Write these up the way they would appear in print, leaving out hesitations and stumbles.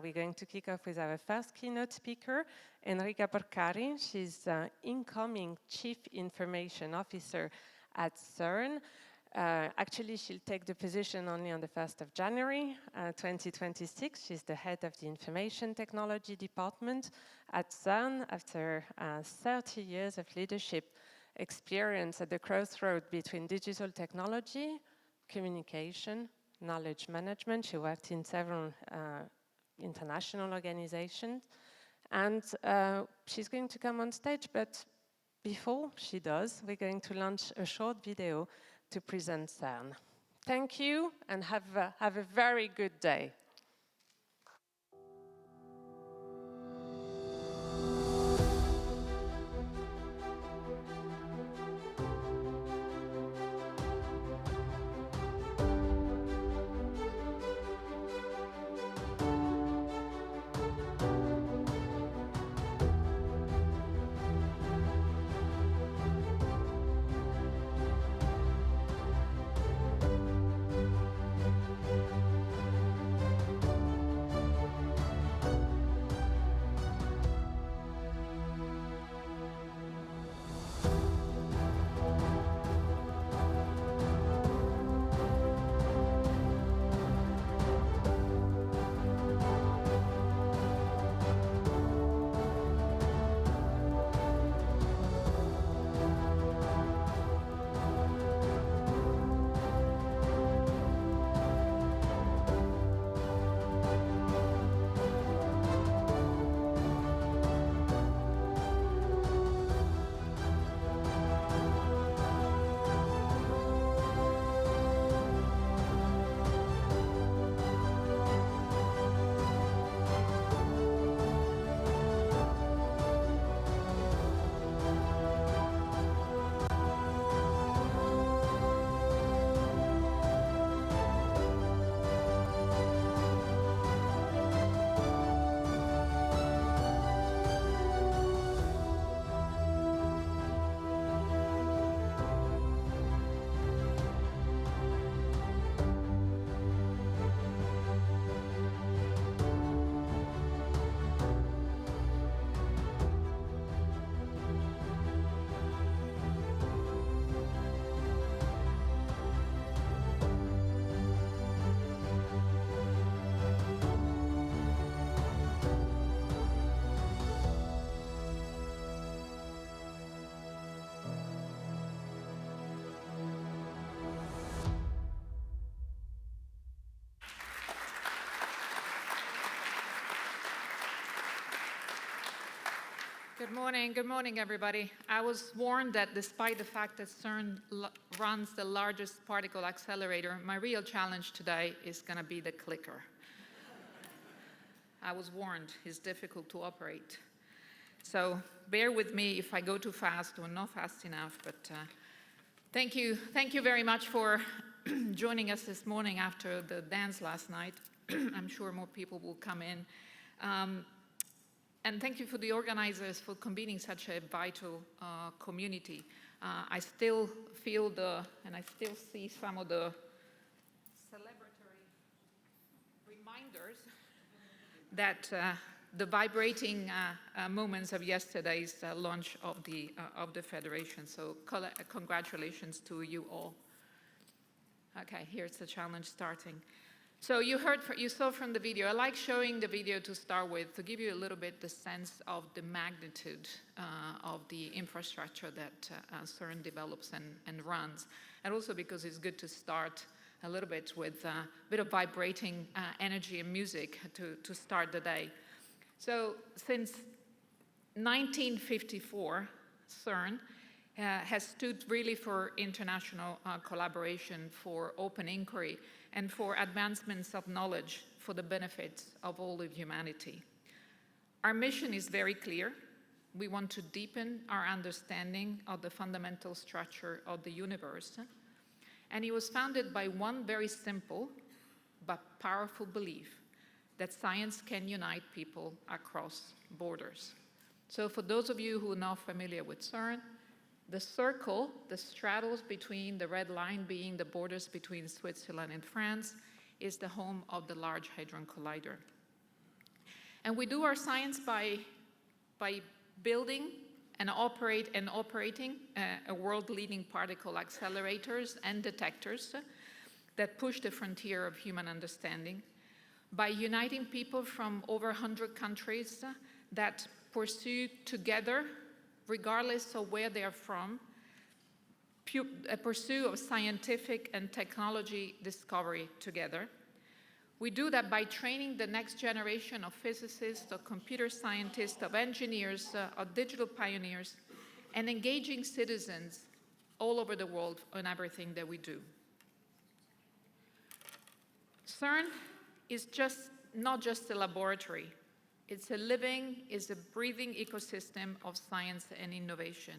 we're going to kick off with our first keynote speaker, Enrica Porcari. She's incoming Chief Information Officer at CERN. Actually, she'll take the position only on the 1st of January 2026. She's the head of the Information Technology Department at CERN after 30 years of leadership experience at the crossroad between digital technology, communication, knowledge management. She worked in several international organizations. And she's going to come on stage, but before she does, we're going to launch a short video to present CERN. Thank you, and have a very good day. Good morning, everybody. I was warned that despite the fact that CERN runs the largest particle accelerator, my real challenge today is going to be the clicker. I was warned, it's difficult to operate. So bear with me if I go too fast or not fast enough, but thank you very much for joining us this morning after the dance last night. I'm sure more people will come in. And thank you for the organizers for convening such a vital community. I still feel and I still see some of the celebratory reminders that the vibrating moments of yesterday's launch of the Federation. So congratulations to you all. Okay, here's the challenge starting. So you saw from the video. I like showing the video to start with to give you a little bit the sense of the magnitude of the infrastructure that CERN develops and runs, and also because it's good to start a little bit with a bit of vibrating energy and music to start the day. So since 1954, CERN has stood really for international collaboration, for open inquiry, and for advancements of knowledge for the benefits of all of humanity. Our mission is very clear. We want to deepen our understanding of the fundamental structure of the universe. And it was founded by one very simple but powerful belief that science can unite people across borders. So for those of you who are not familiar with CERN, the circle, the straddles between the red line being the borders between Switzerland and France, is the home of the Large Hadron Collider. And we do our science by building and operating a world-leading particle accelerators and detectors that push the frontier of human understanding, by uniting people from over 100 countries that pursue together, regardless of where they are from, a pursuit of scientific and technology discovery together. We do that by training the next generation of physicists, of computer scientists, of engineers, of digital pioneers, and engaging citizens all over the world on everything that we do. CERN is not just a laboratory. It's a living, it's a breathing ecosystem of science and innovation.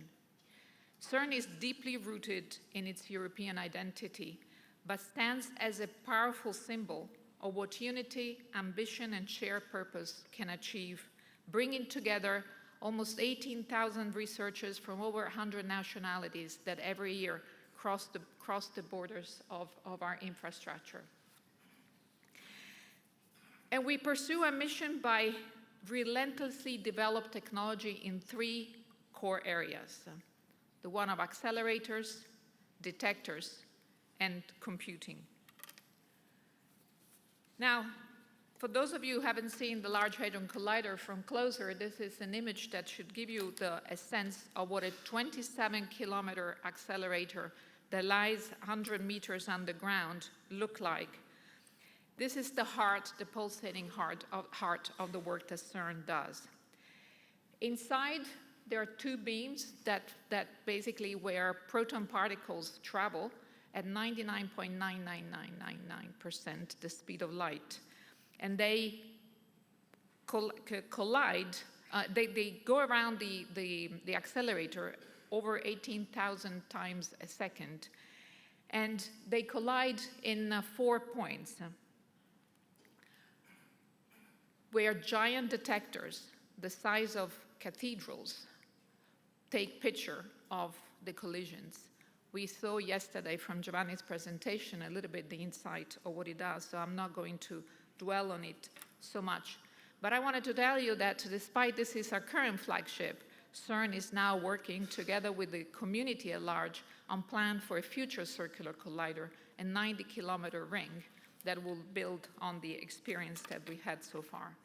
CERN is deeply rooted in its European identity, but stands as a powerful symbol of what unity, ambition, and shared purpose can achieve, bringing together almost 18,000 researchers from over 100 nationalities that every year cross the borders of our infrastructure. And we pursue our mission by relentlessly develop technology in 3 core areas: the one of accelerators, detectors, and computing. Now, for those of you who haven't seen the Large Hadron Collider from closer, this is an image that should give you a sense of what a 27-kilometer accelerator that lies 100 meters underground look like. This is the heart, the pulsating heart of the work that CERN does. Inside, there are 2 beams that basically where proton particles travel at 99.99999% the speed of light. And they collide, they go around the accelerator over 18,000 times a second. And they collide in 4 points where giant detectors, the size of cathedrals, take picture of the collisions. We saw yesterday from Giovanni's presentation a little bit the insight of what it does, so I'm not going to dwell on it so much. But I wanted to tell you that despite this is our current flagship, CERN is now working together with the community at large on plan for a future circular collider, a 90-kilometer ring that will build on the experience that we had so far.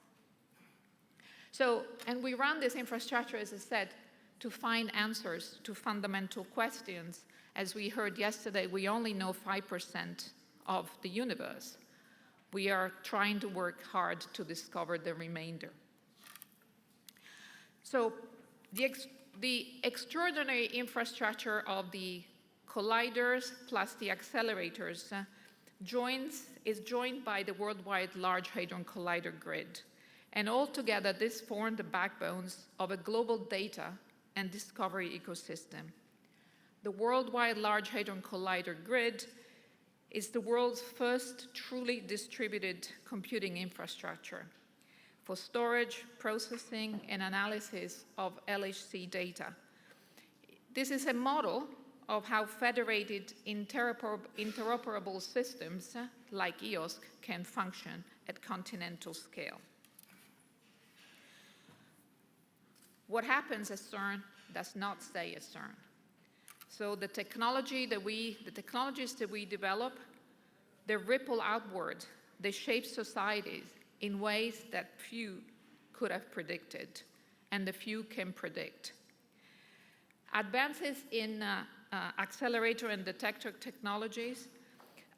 So, and we run this infrastructure, as I said, to find answers to fundamental questions. As we heard yesterday, we only know 5% of the universe. We are trying to work hard to discover the remainder. So the extraordinary infrastructure of the colliders plus the accelerators is joined by the worldwide Large Hadron Collider grid. And altogether, this formed the backbones of a global data and discovery ecosystem. The worldwide Large Hadron Collider grid is the world's first truly distributed computing infrastructure for storage, processing, and analysis of LHC data. This is a model of how federated interoperable systems like EOSC can function at continental scale. What happens at CERN does not stay at CERN. So the technologies that we develop, they ripple outward. They shape societies in ways that few could have predicted, and the few can predict. Advances in accelerator and detector technologies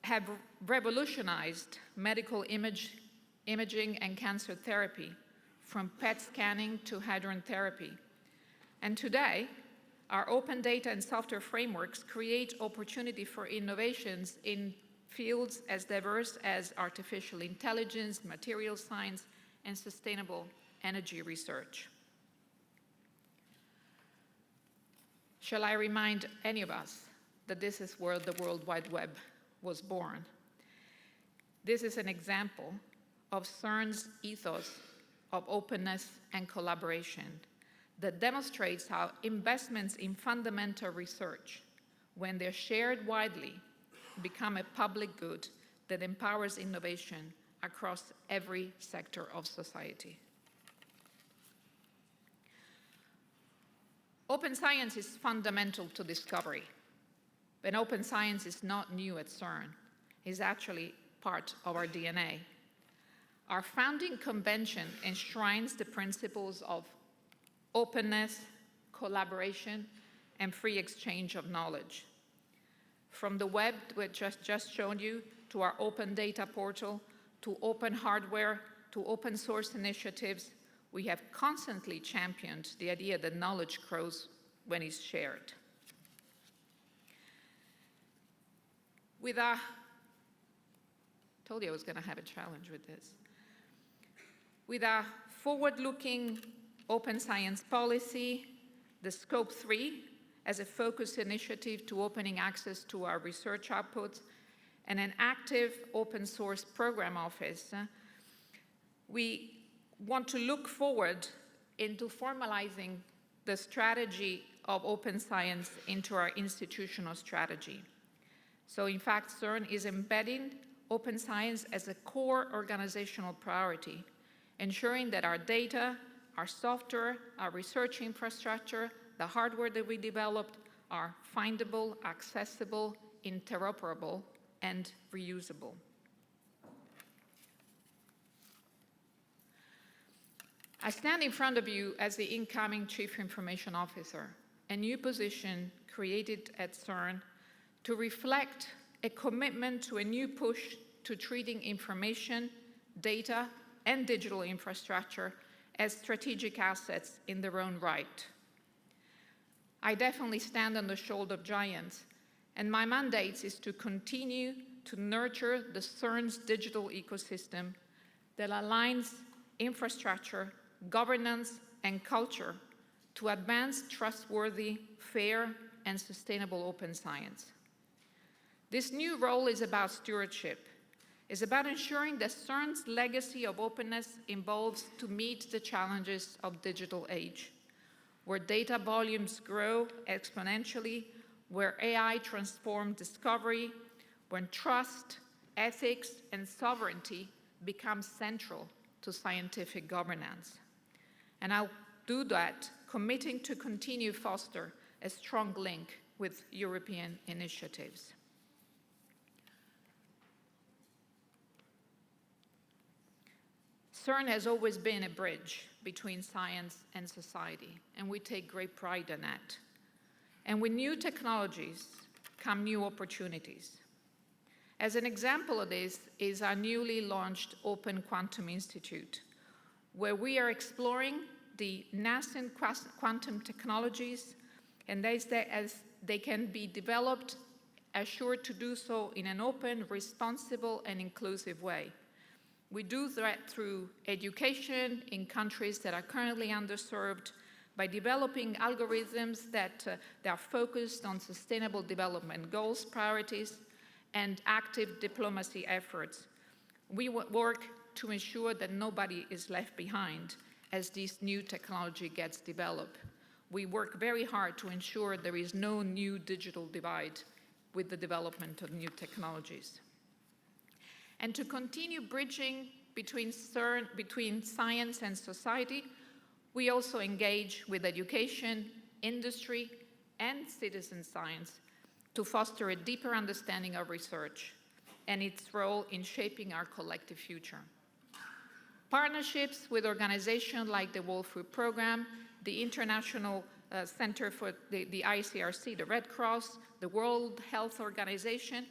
have revolutionized medical imaging and cancer therapy, from PET scanning to hadron therapy. And today, our open data and software frameworks create opportunity for innovations in fields as diverse as artificial intelligence, material science, and sustainable energy research. Shall I remind any of us that this is where the World Wide Web was born? This is an example of CERN's ethos of openness and collaboration that demonstrates how investments in fundamental research, when they're shared widely, become a public good that empowers innovation across every sector of society. Open science is fundamental to discovery, but open science is not new at CERN. It's actually part of our DNA. Our founding convention enshrines the principles of openness, collaboration, and free exchange of knowledge. From the web, which I just showed you, to our open data portal, to open hardware, to open source initiatives, we have constantly championed the idea that knowledge grows when it's shared. Told you I was going to have a challenge with this. With our forward-looking open science policy, the Scope 3 as a focused initiative to opening access to our research outputs, and an active open source program office, we want to look forward into formalizing the strategy of open science into our institutional strategy. So in fact, CERN is embedding open science as a core organizational priority, ensuring that our data, our software, our research infrastructure, the hardware that we developed are findable, accessible, interoperable, and reusable. I stand in front of you as the incoming Chief Information Officer, a new position created at CERN to reflect a commitment to a new push to treating information, data, and digital infrastructure as strategic assets in their own right. I definitely stand on the shoulder of giants, and my mandate is to continue to nurture the CERN's digital ecosystem that aligns infrastructure, governance, and culture to advance trustworthy, fair, and sustainable open science. This new role is about stewardship. It's about ensuring that CERN's legacy of openness evolves to meet the challenges of digital age, where data volumes grow exponentially, where AI transforms discovery, when trust, ethics, and sovereignty become central to scientific governance. And I'll do that, committing to continue foster a strong link with European initiatives. CERN has always been a bridge between science and society, and we take great pride in that. And with new technologies come new opportunities. As an example of this is our newly launched Open Quantum Institute, where we are exploring the nascent quantum technologies, and as they can be developed, assured to do so in an open, responsible, and inclusive way. We do that through education in countries that are currently underserved, by developing algorithms that are focused on sustainable development goals, priorities, and active diplomacy efforts. We work to ensure that nobody is left behind as this new technology gets developed. We work very hard to ensure there is no new digital divide with the development of new technologies. And to continue bridging between science and society, we also engage with education, industry, and citizen science to foster a deeper understanding of research and its role in shaping our collective future. Partnerships with organizations like the World Food Programme, the International Center for the ICRC, the Red Cross, the World Health Organization,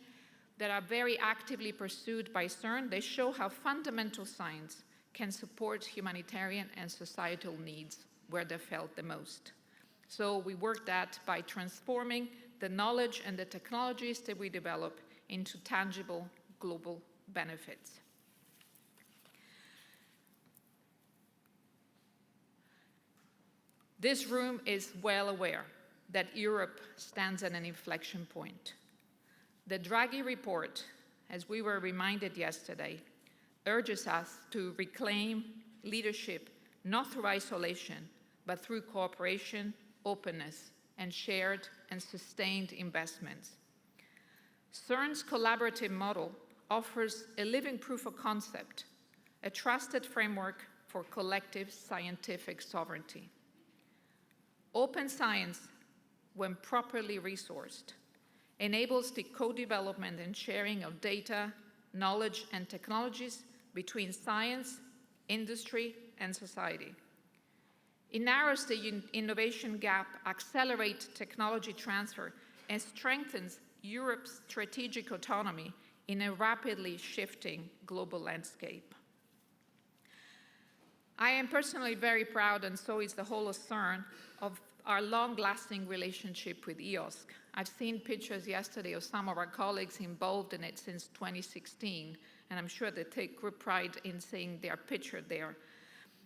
that are very actively pursued by CERN, they show how fundamental science can support humanitarian and societal needs where they're felt the most. So we work that by transforming the knowledge and the technologies that we develop into tangible global benefits. This room is well aware that Europe stands at an inflection point. The Draghi report, as we were reminded yesterday, urges us to reclaim leadership not through isolation, but through cooperation, openness, and shared and sustained investments. CERN's collaborative model offers a living proof of concept, a trusted framework for collective scientific sovereignty. Open science, when properly resourced, enables the co-development and sharing of data, knowledge, and technologies between science, industry, and society. It narrows the innovation gap, accelerates technology transfer, and strengthens Europe's strategic autonomy in a rapidly shifting global landscape. I am personally very proud, and so is the whole of CERN, of our long-lasting relationship with EOSC. I've seen pictures yesterday of some of our colleagues involved in it since 2016, and I'm sure they take great pride in seeing their picture there.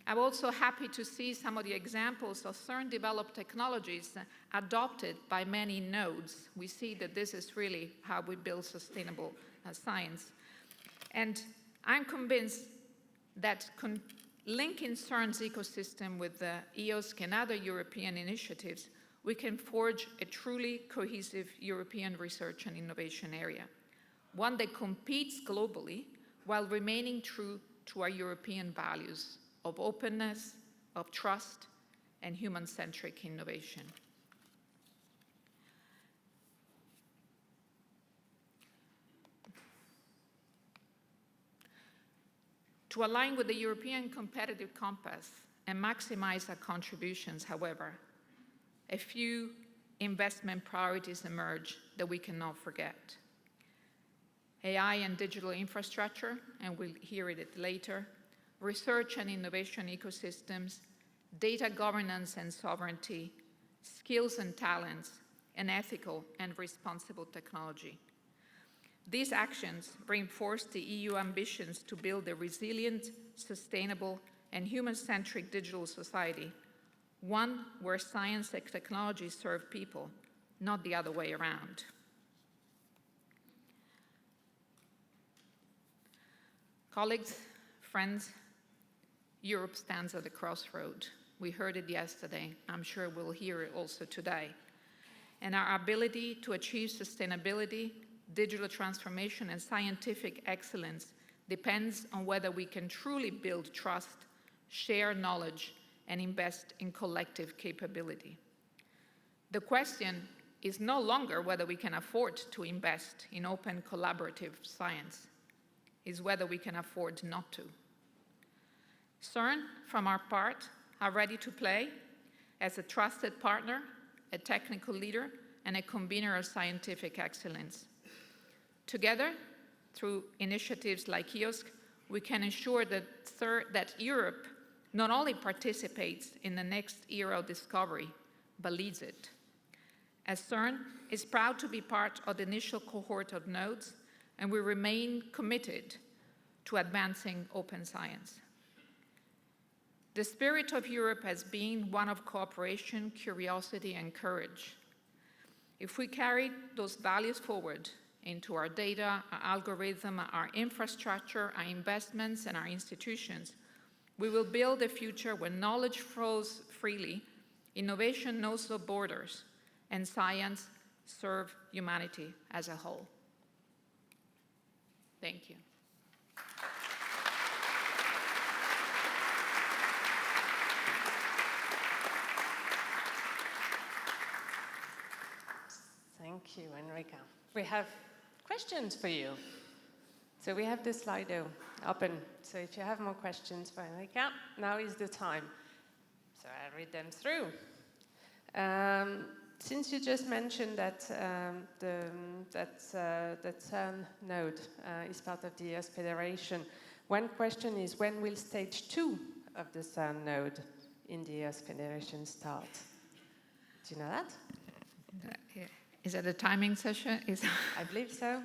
I'm also happy to see some of the examples of CERN-developed technologies adopted by many nodes. We see that this is really how we build sustainable science. And I'm convinced that linking CERN's ecosystem with the EOSC and other European initiatives, we can forge a truly cohesive European research and innovation area, one that competes globally while remaining true to our European values of openness, of trust, and human-centric innovation. To align with the European competitive compass and maximize our contributions, however, a few investment priorities emerge that we cannot forget. AI and digital infrastructure, and we'll hear it later, research and innovation ecosystems, data governance and sovereignty, skills and talents, and ethical and responsible technology. These actions reinforce the EU ambitions to build a resilient, sustainable, and human-centric digital society, one where science and technology serve people, not the other way around. Colleagues, friends, Europe stands at a crossroad. We heard it yesterday. I'm sure we'll hear it also today. And our ability to achieve sustainability, digital transformation, and scientific excellence depends on whether we can truly build trust, share knowledge, and invest in collective capability. The question is no longer whether we can afford to invest in open collaborative science, it's whether we can afford not to. CERN, from our part, are ready to play as a trusted partner, a technical leader, and a convener of scientific excellence. Together, through initiatives like EOSC, we can ensure that Europe not only participates in the next era of discovery, but leads it. As CERN is proud to be part of the initial cohort of nodes, and we remain committed to advancing open science. The spirit of Europe has been one of cooperation, curiosity, and courage. If we carry those values forward into our data, our algorithm, our infrastructure, our investments, and our institutions, we will build a future where knowledge flows freely, innovation knows no borders, and science serves humanity as a whole. Thank you. Thank you, Enrica. We have questions for you. So we have the Slido open. So if you have more questions for Enrica, now is the time. So I'll read them through. Since you just mentioned that that CERN node is part of the EOSC Federation, one question is, when will stage 2 of the CERN node in the EOSC Federation start? Do you know that? Is that a timing session? I believe so.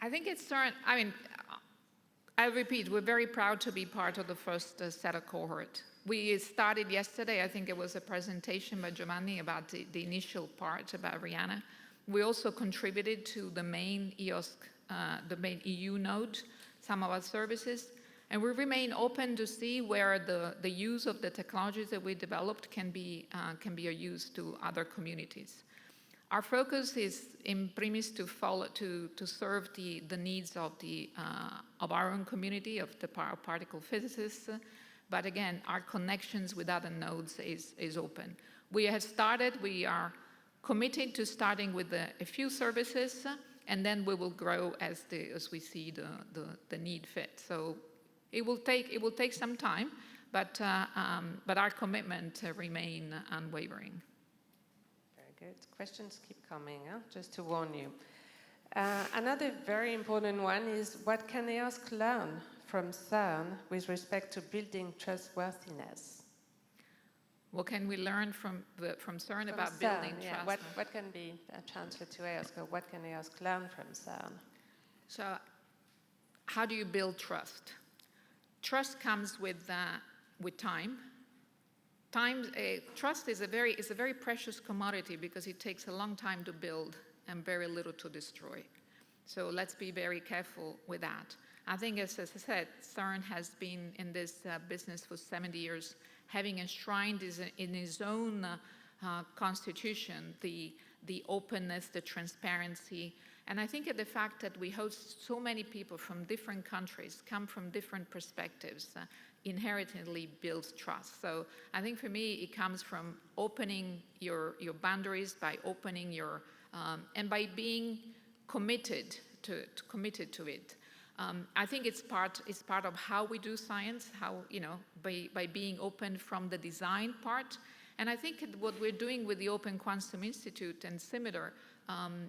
I think it's CERN. I mean, I repeat, we're very proud to be part of the first set of cohort. We started yesterday, I think it was a presentation by Giovanni about the initial part about Rihanna. We also contributed to the main EOSC, the main EU node, some of our services. And we remain open to see where the use of the technologies that we developed can be used to other communities. Our focus is in premise to serve the needs of our own community of the particle physicists, But again, our connections with other nodes is open. We have started, we are committed to starting with a few services, and then we will grow as we see the need fit. So it will take some time, but our commitment remain unwavering. Very good. Questions keep coming, just to warn you. Another very important one is, what can EOSC learn from CERN with respect to building trustworthiness? What can we learn from CERN about building trust? What can be transferred to EOSC, or what can EOSC learn from CERN? So, how do you build trust? Trust comes with time. Trust is a very precious commodity because it takes a long time to build and very little to destroy. So let's be very careful with that. I think, as I said, CERN has been in this business for 70 years, having enshrined in his own constitution the openness, the transparency. And I think the fact that we host so many people from different countries, come from different perspectives, inherently builds trust. So I think for me, it comes from opening your boundaries, by opening your, and by being committed to it. I think it's part of how we do science, by being open from the design part. And I think what we're doing with the Open Quantum Institute and similar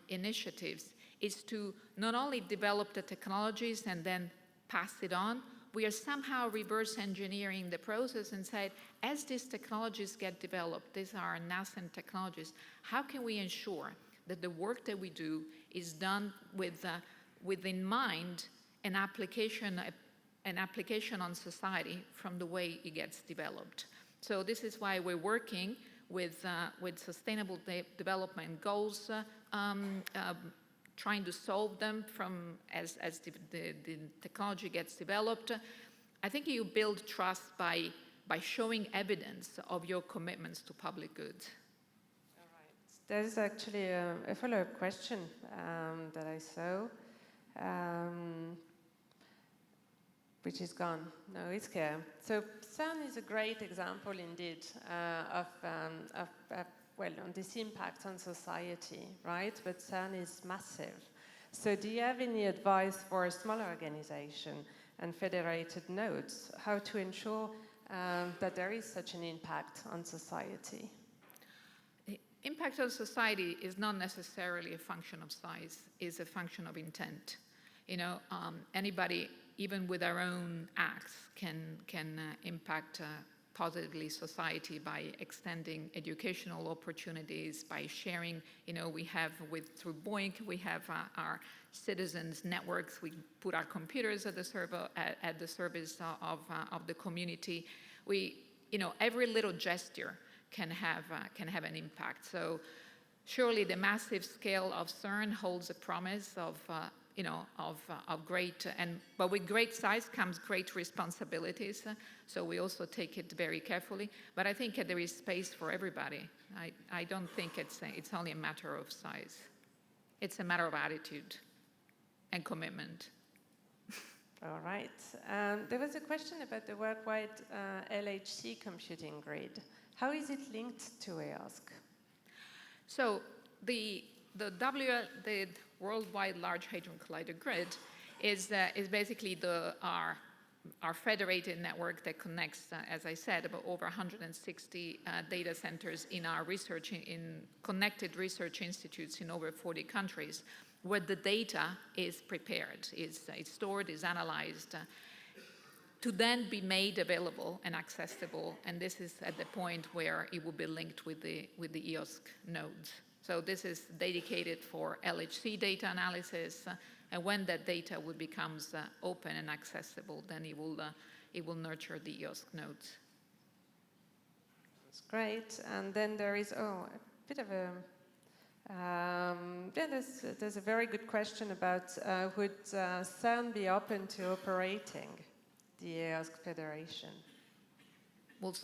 initiatives is to not only develop the technologies and then pass it on, we are somehow reverse engineering the process and said, as these technologies get developed, these are nascent technologies, how can we ensure that the work that we do is done with in mind an application on society from the way it gets developed. So this is why we're working with sustainable development goals, trying to solve them as the technology gets developed. I think you build trust by showing evidence of your commitments to public goods. All right. There's actually a follow-up question that I saw, which is gone. No, it's here. So CERN is a great example indeed on this impact on society, right? But CERN is massive. So do you have any advice for a smaller organization and federated nodes, how to ensure that there is such an impact on society? Impact on society is not necessarily a function of size, it's a function of intent. Anybody, even with our own acts, can impact positively society by extending educational opportunities, by sharing. We have through BOINC, we have our citizens networks. We put our computers at the service of the community. Every little gesture can have an impact. So surely the massive scale of CERN holds a promise of great, but with great size comes great responsibilities. So we also take it very carefully. But I think there is space for everybody. I don't think it's only a matter of size. It's a matter of attitude and commitment. All right. There was a question about the worldwide LHC computing grid. How is it linked to EOSC? So the Worldwide Large Hadron Collider Grid is basically our federated network that connects, as I said, about over 160 data centers in our connected research institutes in over 40 countries, where the data is prepared, is stored, is analyzed, to then be made available and accessible. And this is at the point where it will be linked with the EOSC nodes. So this is dedicated for LHC data analysis, and when that data becomes open and accessible, then it will nurture the EOSC nodes. That's great. And then there is a bit of a there's a very good question about would CERN be open to operating the EOSC Federation? Will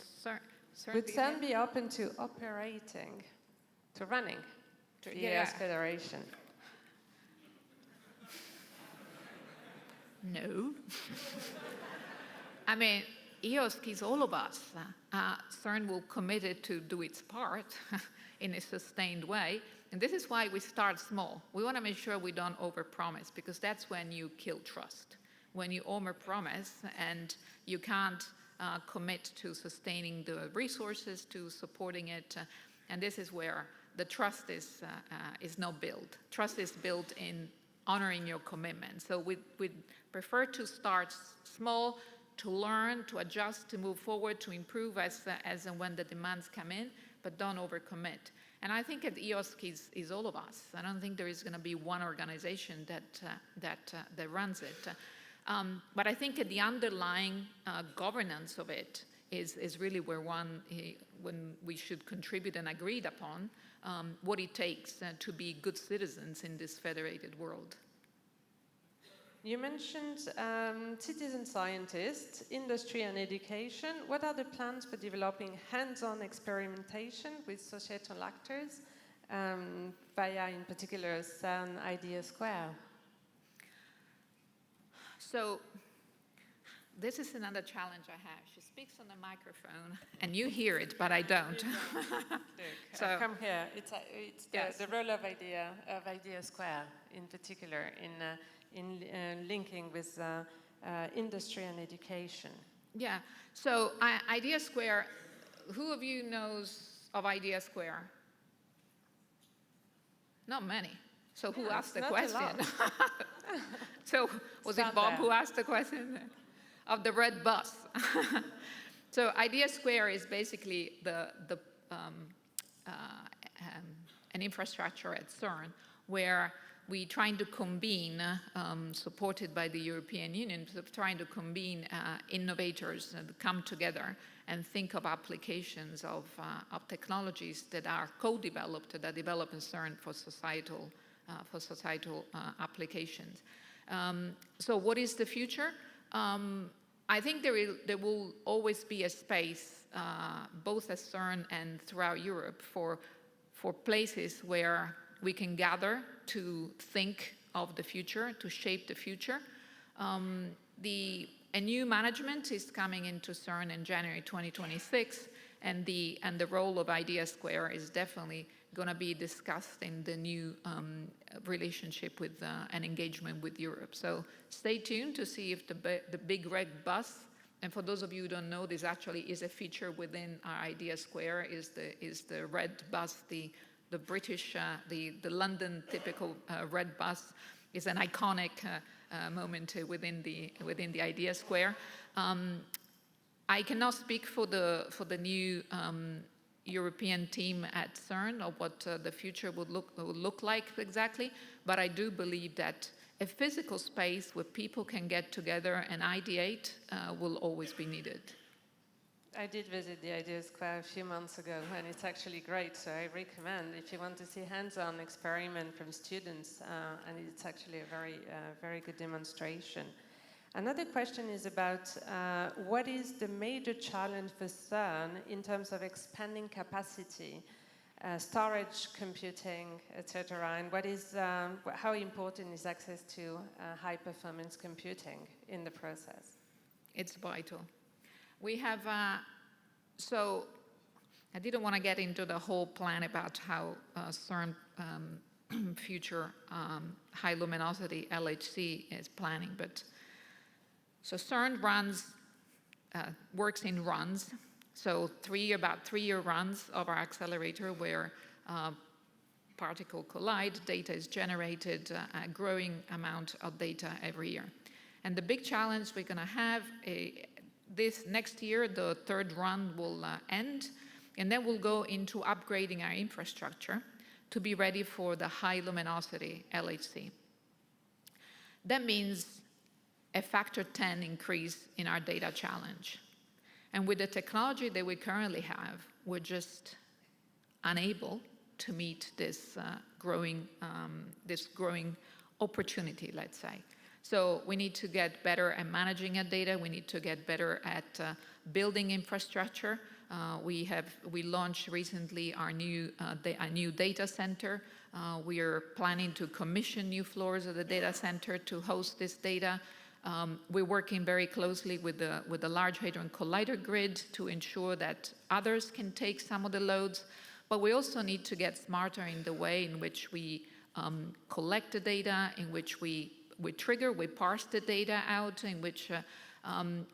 would CERN be open to operating, to running the EOSC Federation? No. I mean, EOSC is all of us. CERN will commit it to do its part in a sustained way. And this is why we start small. We want to make sure we don't overpromise, because that's when you kill trust. When you overpromise and you can't commit to sustaining the resources, to supporting it, and this is where the trust is not built. Trust is built in honoring your commitment. So we prefer to start small, to learn, to adjust, to move forward, to improve as and when the demands come in, but don't overcommit. And I think at EOSC is all of us. I don't think there is going to be one organization that runs it. But I think the underlying governance of it is really where when we should contribute and agreed upon what it takes to be good citizens in this federated world. You mentioned citizen scientists, industry and education. What are the plans for developing hands-on experimentation with societal actors via, in particular, CERN Idea Square? So this is another challenge I have. She speaks on the microphone, and you hear it, but I don't. So come here. It's yes. the role of Idea Square, in particular, in linking with industry and education. Yeah. So Idea Square. Who of you knows of Idea Square? Not many. So who asked the question? So was it Bob who asked the question? Of the red bus. So Idea Square is basically an infrastructure at CERN where we're trying to convene, supported by the European Union, trying to convene innovators and come together and think of applications of technologies that are co-developed, that develop in CERN for societal applications. So what is the future? I think there will always be a space, both at CERN and throughout Europe, for places where we can gather to think of the future, to shape the future. A new management is coming into CERN in January 2026, and the role of Idea Square is definitely going to be discussed in the new relationship with and engagement with Europe. So stay tuned to see if the big red bus, and for those of you who don't know, this actually is a feature within our Idea Square, is the red bus, the British, the London typical red bus is an iconic moment within the Idea Square. I cannot speak for the new European team at CERN or what the future would look like exactly, but I do believe that a physical space where people can get together and ideate will always be needed. I did visit the Idea Square a few months ago, and it's actually great, so I recommend if you want to see hands-on experiment from students, and it's actually a very good demonstration. Another question is about what is the major challenge for CERN in terms of expanding capacity, storage, computing, etc., and what is how important is access to high-performance computing in the process? It's vital. We have, so I didn't want to get into the whole plan about how CERN future high luminosity LHC is planning, but so CERN works in runs, so about 3-year runs of our accelerator where particle collide, data is generated, a growing amount of data every year. And the big challenge we're going to have this next year, the 3rd run will end, and then we'll go into upgrading our infrastructure to be ready for the high luminosity LHC. That means a factor 10 increase in our data challenge. And with the technology that we currently have, we're just unable to meet this growing opportunity, let's say. So we need to get better at managing our data. We need to get better at building infrastructure. We launched recently our new data center. We are planning to commission new floors of the data center to host this data. We're working very closely with the Large Hadron Collider grid to ensure that others can take some of the loads. But we also need to get smarter in the way in which we collect the data, in which we parse the data out, in which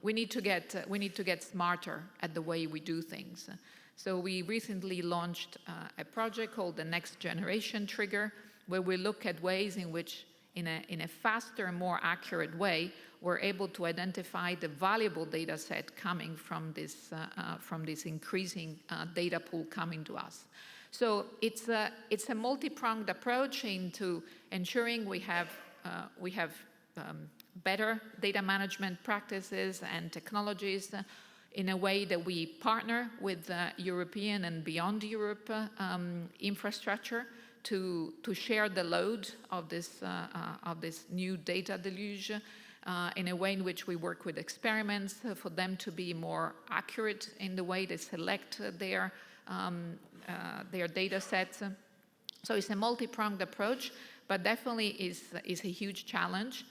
we need to get smarter at the way we do things. So we recently launched a project called the Next Generation Trigger, where we look at ways in which, in a faster and more accurate way, we're able to identify the valuable data set coming from this increasing data pool coming to us. So it's a multi-pronged approach into ensuring we have better data management practices and technologies in a way that we partner with European and beyond Europe infrastructure to share the load of this new data deluge in a way in which we work with experiments for them to be more accurate in the way they select their data sets. So it's a multi-pronged approach, but definitely is a huge challenge.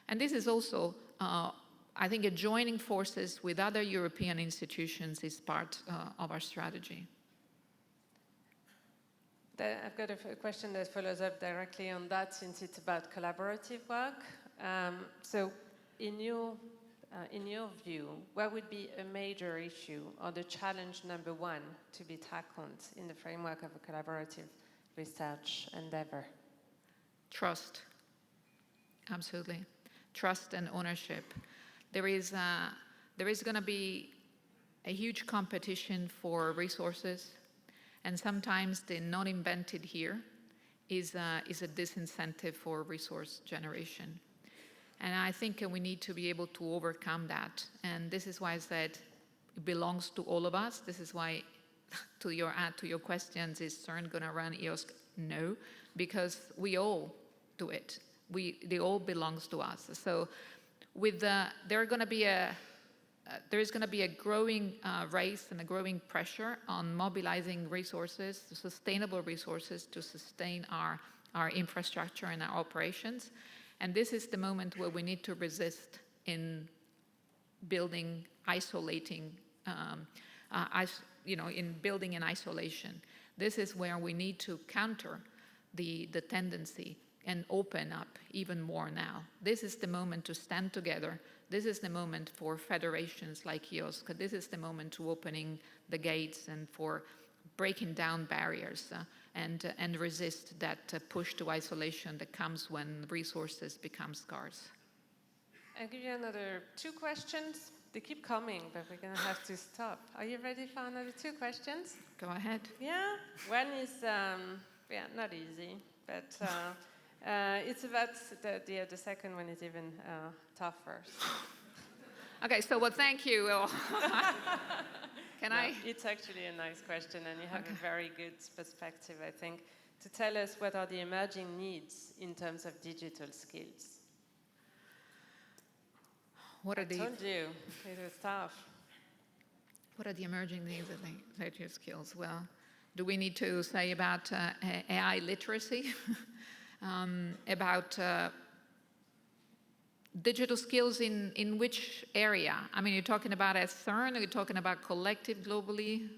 And this is also, I think, joining forces with other European institutions is part of our strategy. I've got a question that follows up directly on that, since it's about collaborative work. So in your view, what would be a major issue or the challenge number one to be tackled in the framework of a collaborative research endeavor? Trust. Absolutely. Trust and ownership. There is going to be a huge competition for resources, and sometimes the not invented here is a disincentive for resource generation. And I think we need to be able to overcome that. And this is why I said it belongs to all of us. This is why, to your questions, is CERN going to run EOSC? No, because we all do it. They all belongs to us. So there is going to be a growing race and a growing pressure on mobilizing resources, sustainable resources, to sustain our infrastructure and our operations. And this is the moment where we need to resist in building, isolating, in building in isolation. This is where we need to counter the tendency and open up even more now. This is the moment to stand together. This is the moment for federations like EOSC. This is the moment to opening the gates and for breaking down barriers and resist that push to isolation that comes when resources become scarce. I'll give you another 2 questions. They keep coming, but we're going to have to stop. Are you ready for another 2 questions? Go ahead. Yeah. One is, not easy, but it's about the second one is even tougher. Okay, so thank you. It's actually a nice question, and you have a very good perspective, I think, to tell us what are the emerging needs in terms of digital skills. I told you, it was tough. What are the emerging needs of digital skills? Well, do we need to say about AI literacy? About digital skills in which area? I mean, you're talking about at CERN, or you're talking about collective globally?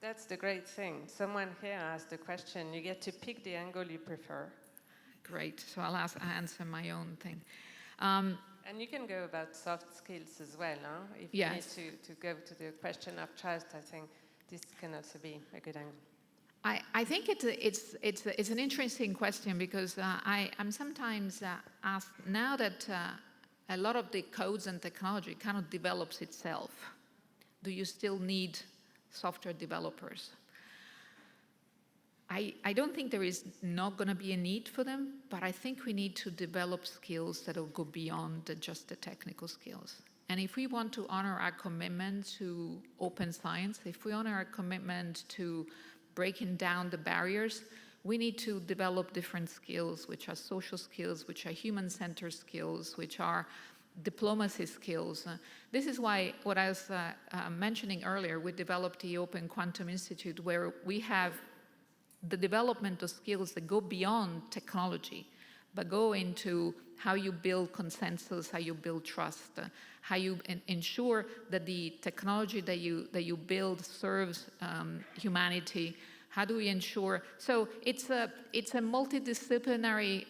That's the great thing. Someone here asked the question. You get to pick the angle you prefer. Great. So I'll answer my own thing. And you can go about soft skills as well, no? If yes. you need to go to the question of trust, I think this can also be a good angle. I think it's an interesting question, because I'm sometimes asked, now that a lot of the codes and technology kind of develops itself, do you still need software developers? I don't think there is not going to be a need for them, but I think we need to develop skills that will go beyond just the technical skills. And if we want to honor our commitment to open science, if we honor our commitment to breaking down the barriers, we need to develop different skills, which are social skills, which are human-centered skills, which are diplomacy skills. This is why, what I was mentioning earlier, we developed the Open Quantum Institute, where we have the development of skills that go beyond technology, but go into how you build consensus, how you build trust, how you ensure that the technology that you build serves humanity. How do we ensure? So it's a multidisciplinary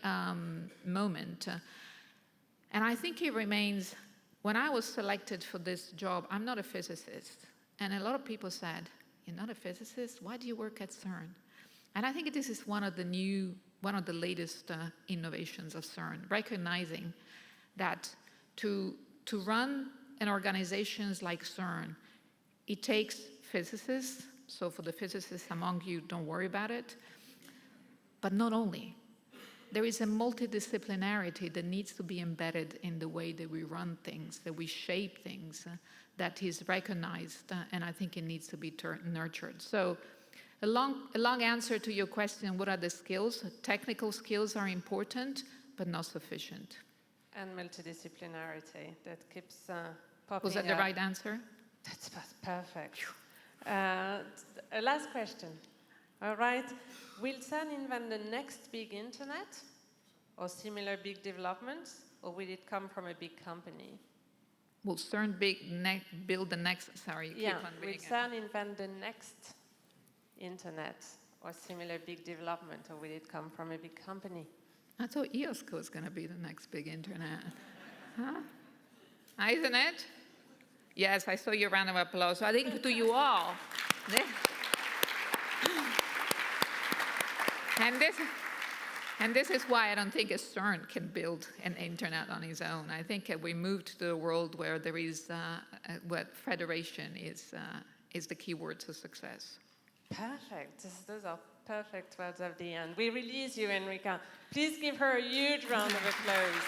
moment, and I think it remains. When I was selected for this job, I'm not a physicist, and a lot of people said, "You're not a physicist? Why do you work at CERN?" And I think this is one of the latest innovations of CERN, recognizing that to run an organization like CERN, it takes physicists. So for the physicists among you, don't worry about it. But not only. There is a multidisciplinarity that needs to be embedded in the way that we run things, that we shape things, that is recognized, and I think it needs to be nurtured. So a long answer to your question, what are the skills? Technical skills are important, but not sufficient. And multidisciplinarity, that keeps popping up. Was that the right answer? That's perfect. A last question. All right. Will CERN invent the next big internet or similar big developments, or will it come from a big company? Will CERN build the next, sorry, you keep on reading it. Will CERN invent the next internet or similar big development, or will it come from a big company? I thought EOSC was going to be the next big internet. Huh? Isn't it? Yes, I saw your round of applause. So I think to you all. And this is why I don't think a CERN can build an internet on its own. I think we moved to a world where there is where federation is the key word to success. Perfect. Those are perfect words of the end. We release you, Enrica. Please give her a huge round of applause.